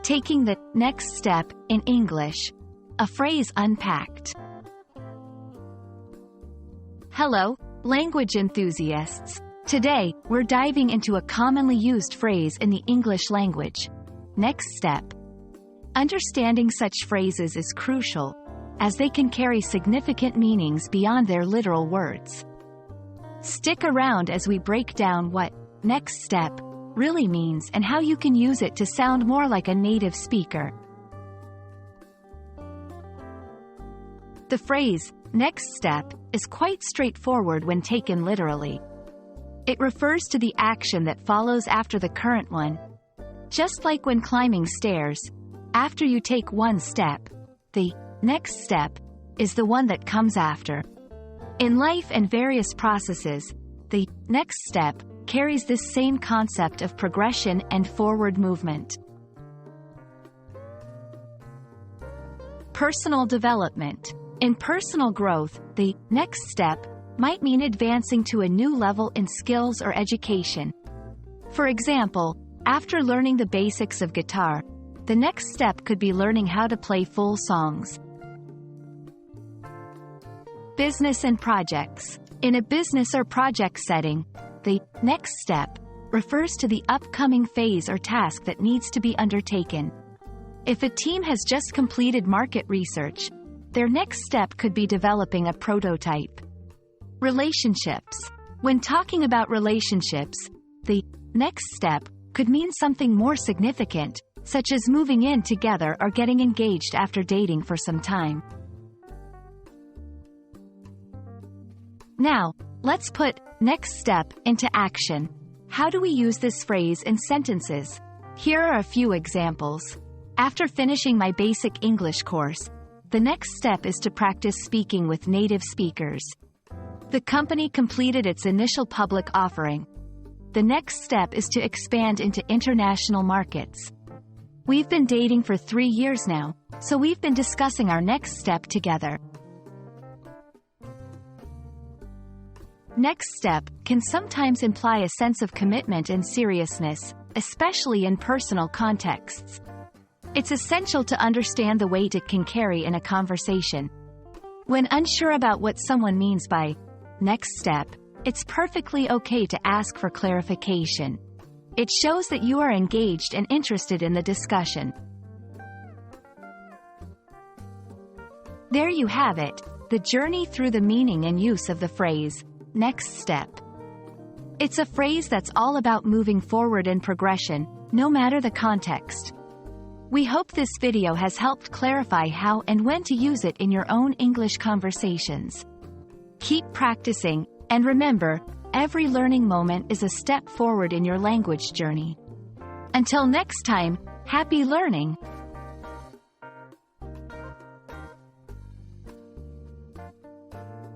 Taking the next step in English. A phrase unpacked. Hello, language enthusiasts. Today, we're diving into a commonly used phrase in the English language. Next step. Understanding such phrases is crucial, as they can carry significant meanings beyond their literal words. Stick around as we break down what next step really means and how you can use it to sound more like a native speaker. The phrase, next step, is quite straightforward when taken literally. It refers to the action that follows after the current one. Just like when climbing stairs, after you take one step, the next step is the one that comes after. In life and various processes, the next step carries this same concept of progression and forward movement. Personal development. In personal growth, the next step might mean advancing to a new level in skills or education. For example, after learning the basics of guitar, the next step could be learning how to play full songs. Business and projects. In a business or project setting, the next step refers to the upcoming phase or task that needs to be undertaken. If a team has just completed market research, their next step could be developing a prototype. Relationships. When talking about relationships, the next step could mean something more significant, such as moving in together or getting engaged after dating for some time. Now, let's put next step into action. How do we use this phrase in sentences? Here are a few examples. After finishing my basic English course, the next step is to practice speaking with native speakers. The company completed its initial public offering. The next step is to expand into international markets. We've been dating for 3 years now, so we've been discussing our next step together. Next step can sometimes imply a sense of commitment and seriousness, especially in personal contexts. It's essential to understand the weight it can carry in a conversation. When unsure about what someone means by next step, it's perfectly okay to ask for clarification. It shows that you are engaged and interested in the discussion. There you have it, the journey through the meaning and use of the phrase, next step. It's a phrase that's all about moving forward and progression, no matter the context. We hope this video has helped clarify how and when to use it in your own English conversations. Keep practicing, and remember, every learning moment is a step forward in your language journey. Until next time, happy learning!